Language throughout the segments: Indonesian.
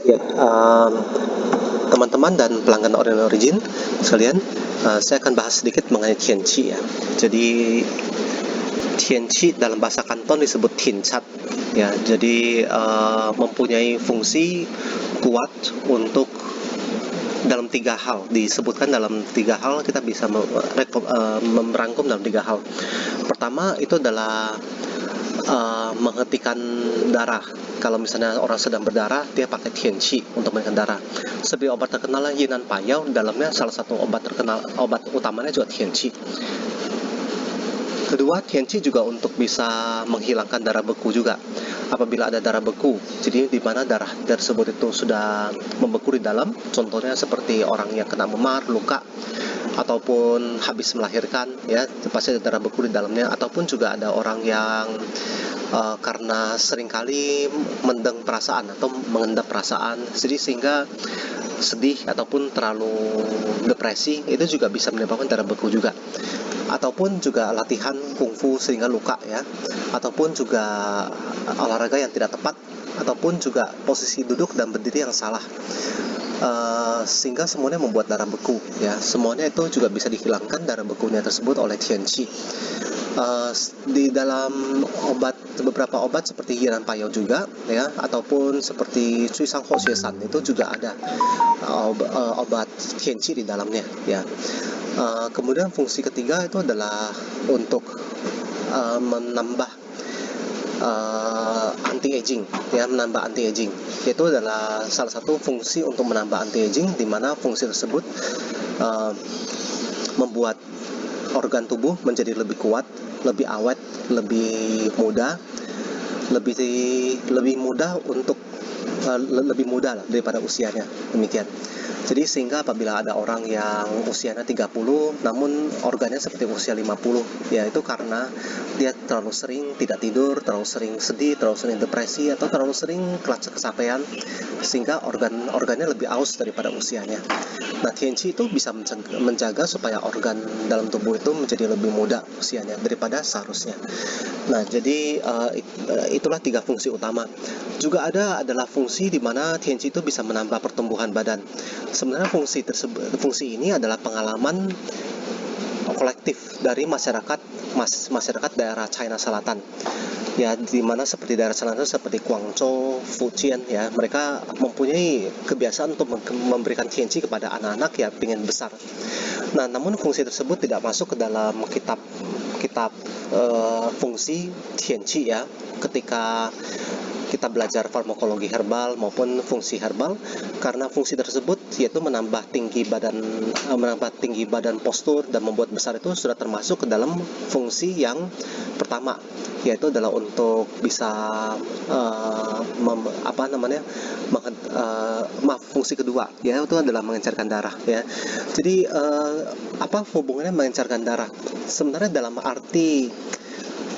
Ya, teman-teman dan pelanggan Orion Origin sekalian, saya akan bahas sedikit mengenai Tianqi ya. Jadi Tianqi dalam bahasa Kanton disebut Tiancat ya. Jadi mempunyai fungsi kuat untuk dalam 3 hal. Disebutkan dalam 3 hal, kita bisa merangkum dalam 3 hal. Pertama itu adalah menghentikan darah. Kalau misalnya orang sedang berdarah, dia pakai Tianqi untuk menghentikan darah. Seperti obat terkenal Yinan Payau, dalamnya salah satu obat utamanya juga Tianqi. Kedua, Tianqi juga untuk bisa menghilangkan darah beku juga. Apabila ada darah beku, jadi di mana darah tersebut itu sudah membeku di dalam, contohnya seperti orang yang kena memar, luka, ataupun habis melahirkan, ya pasti ada darah beku di dalamnya. Ataupun juga ada orang yang karena seringkali mendeng perasaan atau mengendap perasaan, jadi sehingga sedih ataupun terlalu depresi, itu juga bisa menyebabkan darah beku juga. Ataupun juga latihan kungfu sehingga luka ya, ataupun juga olahraga yang tidak tepat, ataupun juga posisi duduk dan berdiri yang salah, sehingga semuanya membuat darah beku ya. Semuanya itu juga bisa dihilangkan darah bekunya tersebut oleh Tianqi. Di dalam beberapa obat seperti Yinan Payau juga ya, ataupun seperti Cui Sang Ho Xue San, itu juga ada obat Tianqi di dalamnya ya. Kemudian fungsi ketiga itu adalah untuk menambah anti-aging ya, menambah anti-aging. Itu adalah salah satu fungsi untuk menambah anti-aging, di mana fungsi tersebut membuat organ tubuh menjadi lebih kuat, lebih awet, lebih muda, lebih mudah untuk lebih muda lah daripada usianya, demikian. Jadi sehingga apabila ada orang yang usianya 30 namun organnya seperti usia 50, ya itu karena dia terlalu sering tidak tidur, terlalu sering sedih, terlalu sering depresi, atau terlalu sering kecapean, sehingga organnya lebih aus daripada usianya. Nah, Tianqi itu bisa menjaga supaya organ dalam tubuh itu menjadi lebih muda usianya daripada seharusnya. Nah, jadi itulah 3 fungsi utama. Juga adalah fungsi di mana Tianqi itu bisa menambah pertumbuhan badan. Sebenarnya fungsi ini adalah pengalaman kolektif dari masyarakat daerah China Selatan. Ya, di mana seperti daerah selatan seperti Guangzhou, Fujian ya, mereka mempunyai kebiasaan untuk memberikan Tianqi kepada anak-anak yang ingin besar. Nah, namun fungsi tersebut tidak masuk ke dalam kitab fungsi Tianqi ya, ketika kita belajar farmakologi herbal maupun fungsi herbal, karena fungsi tersebut yaitu menambah tinggi badan postur dan membuat besar, itu sudah termasuk ke dalam fungsi yang pertama, yaitu adalah untuk bisa fungsi kedua yaitu adalah mengencerkan darah ya. Jadi apa hubungannya mengencerkan darah? Sebenarnya dalam arti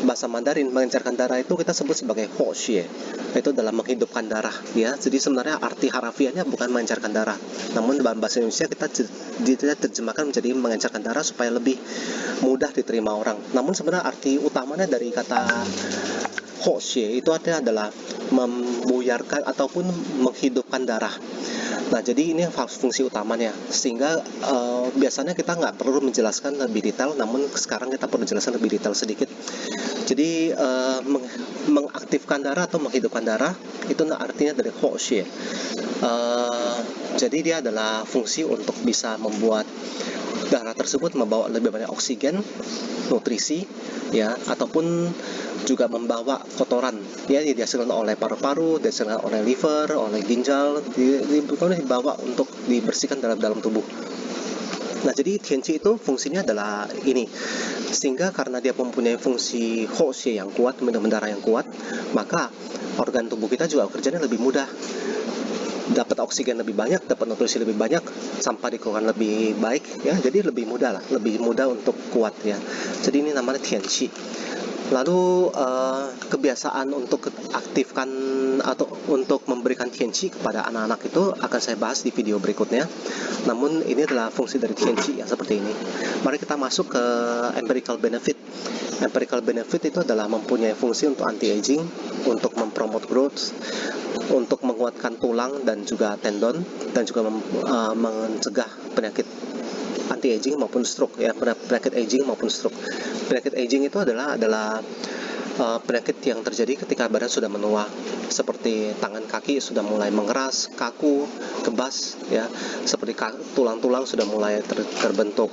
bahasa Mandarin, mengencerkan darah itu kita sebut sebagai Ho Xue, itu dalam menghidupkan darah ya. Jadi sebenarnya arti harafiahnya bukan mengencerkan darah, namun dalam bahasa Indonesia kita terjemahkan menjadi mengencerkan darah supaya lebih mudah diterima orang. Namun sebenarnya arti utamanya dari kata Ho Xue itu artinya adalah membuyarkan ataupun menghidupkan darah. Nah, jadi ini fungsi utamanya, sehingga biasanya kita nggak perlu menjelaskan lebih detail, namun sekarang kita perlu menjelaskan lebih detail sedikit. Jadi mengaktifkan darah atau menghidupkan darah itu artinya dari Ho Xue. Jadi dia adalah fungsi untuk bisa membuat darah tersebut membawa lebih banyak oksigen, nutrisi ya, ataupun juga membawa kotoran ya, dihasilkan oleh paru-paru, dihasilkan oleh liver, oleh ginjal, dibawa untuk dibersihkan dalam tubuh. Nah, jadi Tianqi itu fungsinya adalah ini, sehingga karena dia mempunyai fungsi Ho Xue yang kuat, darah yang kuat, maka organ tubuh kita juga kerjanya lebih mudah, dapat oksigen lebih banyak, dapat nutrisi lebih banyak, sampah dikeluarkan lebih baik ya, jadi lebih mudah untuk kuat ya. Jadi ini namanya Tianqi. Lalu kebiasaan untuk aktifkan atau untuk memberikan tianqi kepada anak-anak itu akan saya bahas di video berikutnya. Namun ini adalah fungsi dari tianqi yang seperti ini. Mari kita masuk ke empirical benefit. Empirical benefit itu adalah mempunyai fungsi untuk anti-aging, untuk mempromote growth, untuk menguatkan tulang dan juga tendon, dan juga mencegah penyakit anti-aging maupun stroke, ya, penyakit aging maupun stroke. Penyakit aging itu adalah penyakit yang terjadi ketika badan sudah menua, seperti tangan kaki sudah mulai mengeras, kaku, kebas, ya, seperti tulang-tulang sudah mulai terbentuk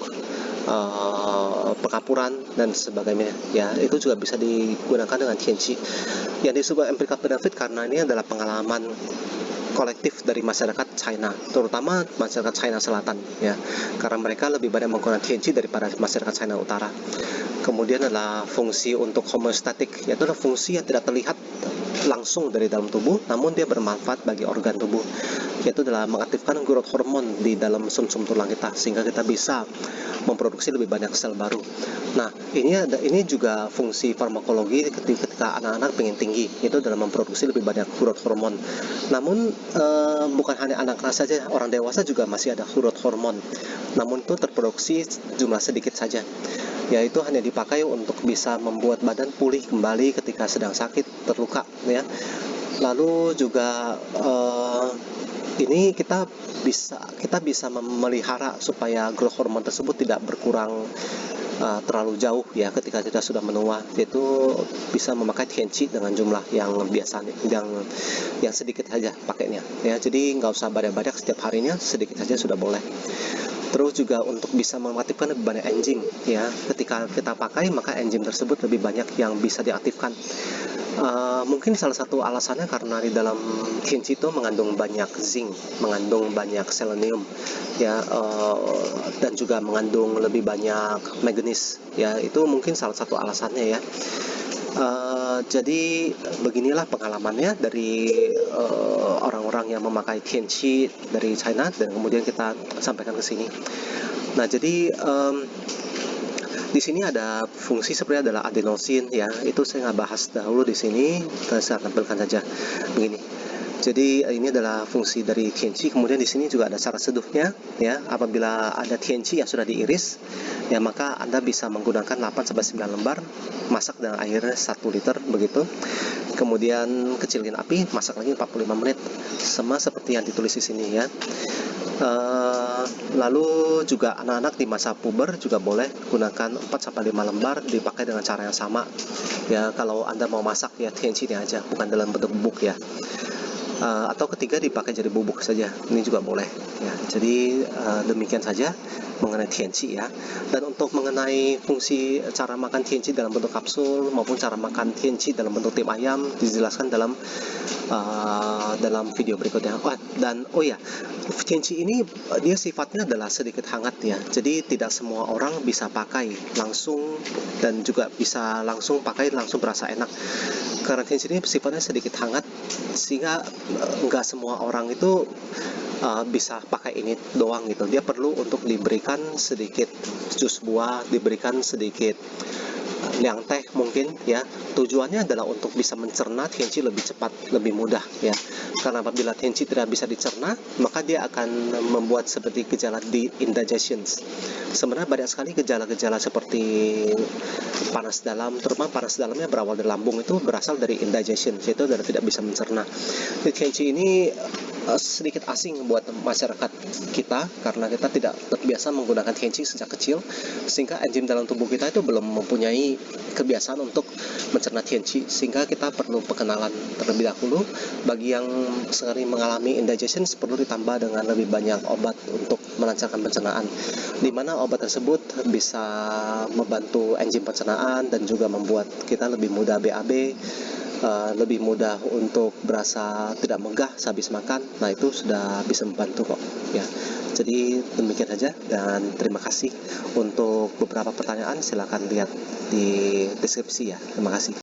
pengapuran dan sebagainya, ya. Itu juga bisa digunakan dengan tianqi. Yang disebut empirical benefit karena ini adalah pengalaman kolektif dari masyarakat China, terutama masyarakat China Selatan, ya, karena mereka lebih banyak menggunakan tianqi daripada masyarakat China Utara. Kemudian adalah fungsi untuk homeostatik, yaitu adalah fungsi yang tidak terlihat langsung dari dalam tubuh, namun dia bermanfaat bagi organ tubuh, yaitu adalah mengaktifkan growth hormone di dalam sumsum tulang kita, sehingga kita bisa memproduksi lebih banyak sel baru. Nah, ini juga fungsi farmakologi ketika anak-anak pengen tinggi, itu adalah memproduksi lebih banyak growth hormone. Namun bukan hanya anak-anak saja, orang dewasa juga masih ada growth hormone, namun itu terproduksi jumlah sedikit saja, yaitu hanya dipakai untuk bisa membuat badan pulih kembali ketika sedang sakit, terluka, ya. Lalu juga ini kita bisa memelihara supaya growth hormone tersebut tidak berkurang terlalu jauh, ya, ketika kita sudah menua, yaitu bisa memakai tianqi dengan jumlah yang biasa, yang sedikit saja pakainya, ya. Jadi nggak usah banyak-banyak setiap harinya, sedikit saja sudah boleh. Terus juga untuk bisa mengaktifkan lebih banyak enzim, ya, ketika kita pakai maka enzim tersebut lebih banyak yang bisa diaktifkan. Mungkin salah satu alasannya karena di dalam tianqi itu mengandung banyak zinc, mengandung banyak selenium, ya, dan juga mengandung lebih banyak manganese, ya, itu mungkin salah satu alasannya, ya. Jadi beginilah pengalamannya dari orang-orang yang memakai tianqi dari China, dan kemudian kita sampaikan ke sini. Nah, jadi di sini ada fungsi sebenarnya adalah adenosin, ya. Itu saya nggak bahas dahulu di sini, saya tampilkan saja begini. Jadi ini adalah fungsi dari tianqi. Kemudian di sini juga ada cara seduhnya, ya. Apabila ada tianqi yang sudah diiris, ya, maka Anda bisa menggunakan 8-9 lembar, masak dengan air 1 liter begitu. Kemudian kecilin api, masak lagi 45 menit, sama seperti yang ditulis di sini, ya. Lalu juga anak-anak di masa puber juga boleh gunakan 4-5 lembar, dipakai dengan cara yang sama, ya. Kalau Anda mau masak, ya, tianqi-nya aja, bukan dalam bentuk bubuk, ya. Atau ketiga dipakai jadi bubuk saja, ini juga boleh, ya. Jadi demikian saja mengenai tianqi, ya. Dan untuk mengenai fungsi cara makan tianqi dalam bentuk kapsul maupun cara makan tianqi dalam bentuk tim ayam dijelaskan dalam video berikutnya. Tianqi ini dia sifatnya adalah sedikit hangat, ya. Jadi tidak semua orang bisa pakai langsung dan juga bisa langsung pakai langsung berasa enak. Karena tianqi ini sifatnya sedikit hangat, sehingga nggak semua orang itu bisa pakai ini doang gitu. Dia perlu untuk diberikan sedikit jus buah, diberikan sedikit liang teh mungkin, ya. Tujuannya adalah untuk bisa mencerna tianqi lebih cepat, lebih mudah, ya. Karena apabila tianqi tidak bisa dicerna, maka dia akan membuat seperti gejala indigestion. Sebenarnya banyak sekali gejala-gejala seperti panas dalam, terutama panas dalamnya berawal dari lambung, itu berasal dari indigestion, yaitu adalah tidak bisa mencerna. Tianqi ini sedikit asing buat masyarakat kita karena kita tidak terbiasa menggunakan tianqi sejak kecil, sehingga enzim dalam tubuh kita itu belum mempunyai kebiasaan untuk mencerna tianqi, sehingga kita perlu pengenalan terlebih dahulu. Bagi yang sering mengalami indigestion, perlu ditambah dengan lebih banyak obat untuk melancarkan pencernaan, di mana obat tersebut bisa membantu enzim pencernaan dan juga membuat kita lebih mudah BAB, lebih mudah untuk berasa tidak megah sehabis makan. Nah, itu sudah bisa membantu kok, ya. Jadi demikian saja, dan terima kasih. Untuk beberapa pertanyaan silakan lihat di deskripsi, ya. Terima kasih.